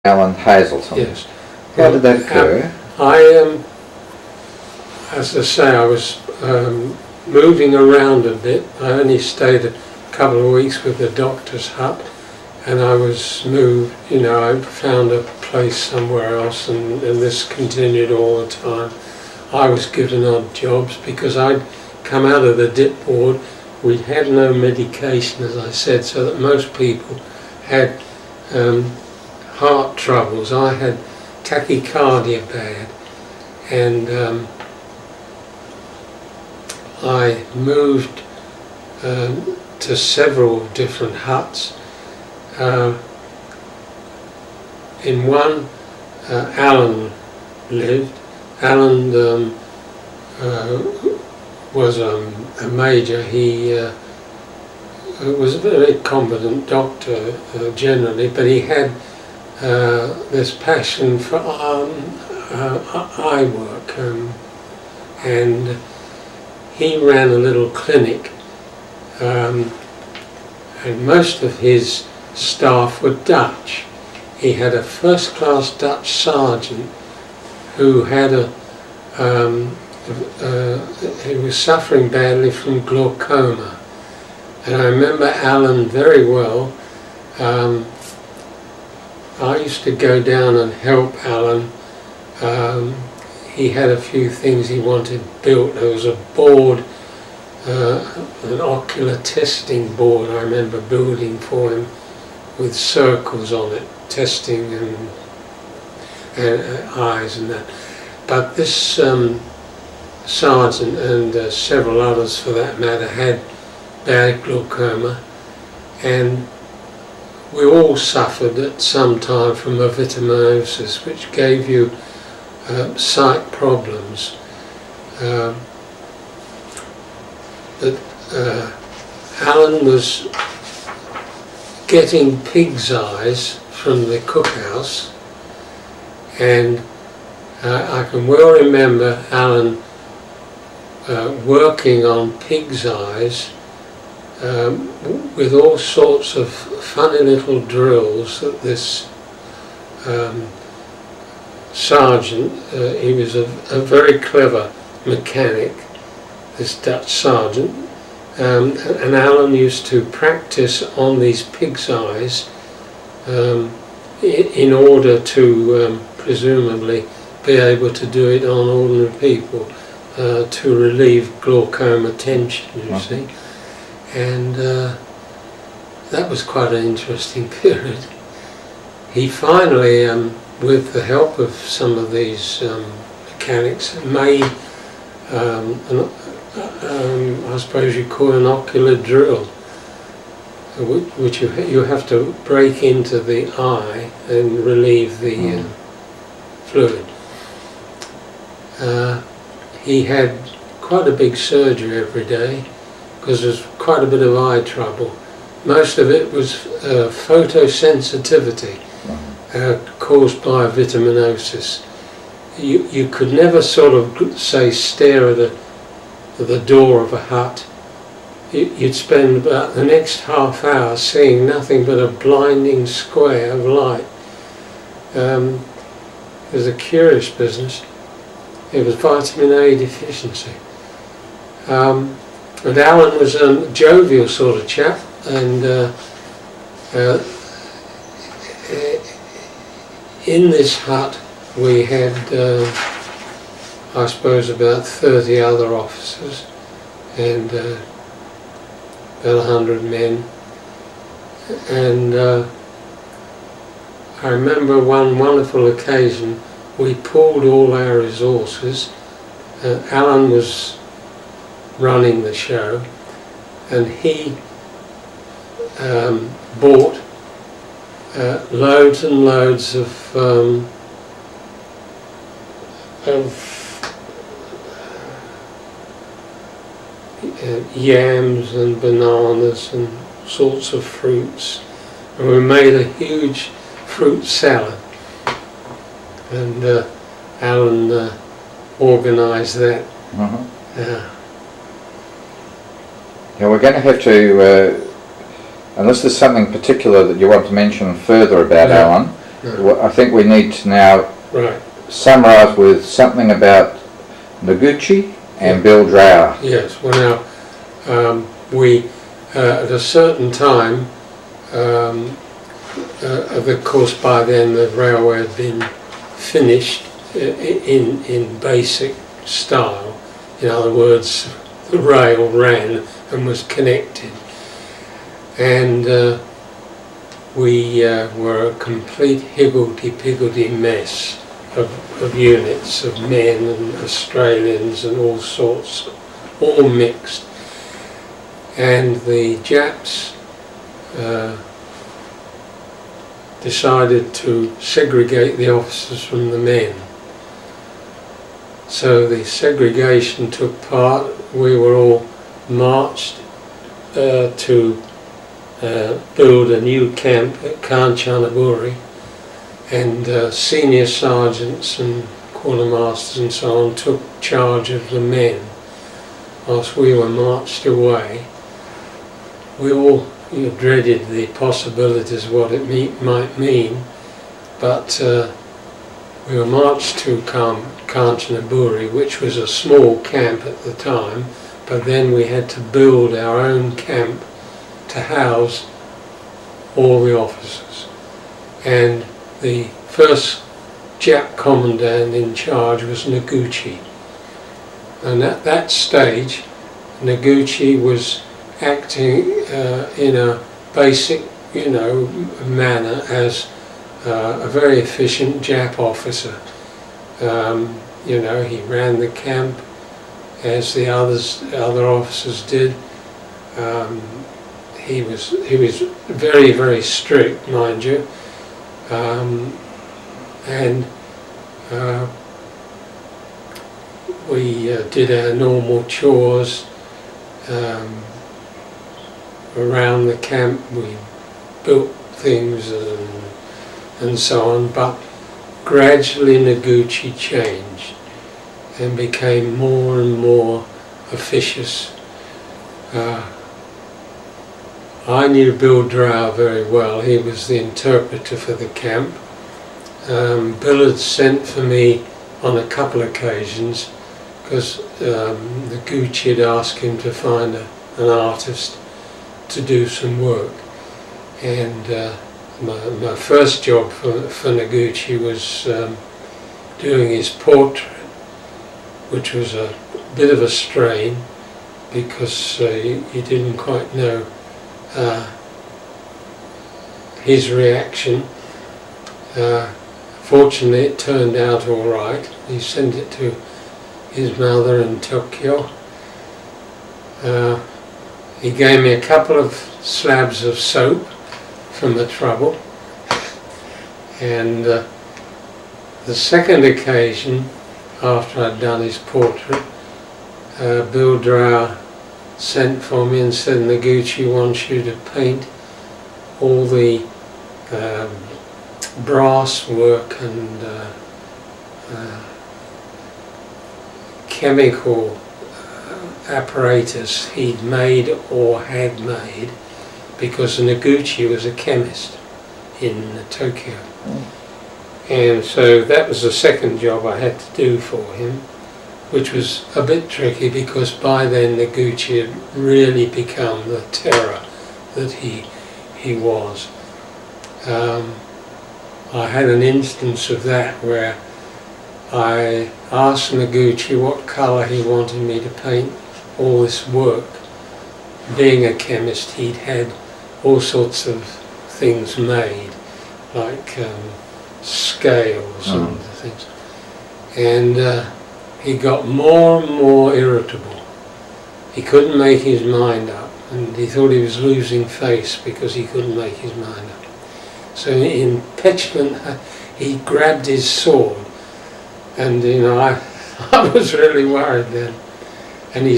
Alan Hazelton. Yes. How did that occur? As I say, I was moving around a bit. I only stayed a couple of weeks with the doctor's hut, and I was moved, I found a place somewhere else, and this continued all the time. I was given odd jobs because I'd come out of the dip ward. We had no medication, as I said, so that most people had heart troubles. I had tachycardia bad, and I moved to several different huts. In one, Alan lived. Alan was a major. He was a very competent doctor generally, but he had this passion for eye work, and he ran a little clinic, and most of his staff were Dutch. He had a first-class Dutch sergeant who had he was suffering badly from glaucoma, and I remember Alan very well. I used to go down and help Alan. He had a few things he wanted built. There was a board, an ocular testing board I remember building for him with circles on it, testing and eyes and that. But this sergeant and several others for that matter had bad glaucoma, and we all suffered at some time from a vitaminosis, which gave you sight problems. Alan was getting pig's eyes from the cookhouse, and I can well remember Alan working on pig's eyes with all sorts of funny little drills that this sergeant, he was a very clever mechanic, this Dutch sergeant, and Alan used to practice on these pig's eyes in order to presumably be able to do it on ordinary people to relieve glaucoma tension, you see. And that was quite an interesting period. He finally, with the help of some of these mechanics, made I suppose you call an ocular drill, which you have to break into the eye and relieve the fluid. He had quite a big surgery every day because there's quite a bit of eye trouble. Most of it was photosensitivity caused by vitaminosis. You could never sort of stare at the door of a hut. You'd spend about the next half hour seeing nothing but a blinding square of light. It was a curious business. It was vitamin A deficiency. And Alan was a jovial sort of chap, and in this hut we had, I suppose, about 30 other officers and about 100 men. And I remember one wonderful occasion we pooled all our resources. Alan was running the show, and he bought loads and loads of yams and bananas and sorts of fruits, and we made a huge fruit salad, and Alan organised that. Yeah, we're going to have to, unless there's something particular that you want to mention further about Alan, no. Well, I think we need to now Right. summarise with something about Noguchi and Bill Drower. Yes. Well, now we at a certain time, of course, by then the railway had been finished in basic style. In other words, the rail ran and was connected, and we were a complete higgledy-piggledy mess of units, of men and Australians and all sorts, all mixed. And the Japs decided to segregate the officers from the men. So the segregation took part. We were all marched to build a new camp at Kanchanaburi, and senior sergeants and quartermasters and so on took charge of the men whilst we were marched away. We all dreaded the possibilities of what it might mean, but we were marched to Kanchanaburi, which was a small camp at the time, but then we had to build our own camp to house all the officers. And the first Jap commandant in charge was Noguchi. And at that stage, Noguchi was acting in a basic, manner as a very efficient Jap officer. He ran the camp as the other officers did. He was very, very strict, mind you, and we did our normal chores around the camp. We built things and so on, but gradually Noguchi changed and became more and more officious. I knew Bill Drow very well. He was the interpreter for the camp. Bill had sent for me on a couple of occasions because Noguchi had asked him to find an artist to do some work. And my first job for Noguchi was doing his portrait, which was a bit of a strain because he didn't quite know his reaction. Fortunately, it turned out all right. He sent it to his mother in Tokyo. He gave me a couple of slabs of soap from the trouble. And the second occasion, after I'd done his portrait, Bill Drow sent for me and said, Noguchi wants you to paint all the brass work and chemical apparatus he'd made or had made, because Noguchi was a chemist in Tokyo. And so that was the second job I had to do for him, which was a bit tricky because by then Noguchi had really become the terror that he was. I had an instance of that where I asked Noguchi what colour he wanted me to paint all this work. Being a chemist, he'd had all sorts of things made, like scales and things. And he got more and more irritable. He couldn't make his mind up, and he thought he was losing face because he couldn't make his mind up. So in petulant, he grabbed his sword, and I was really worried then. And he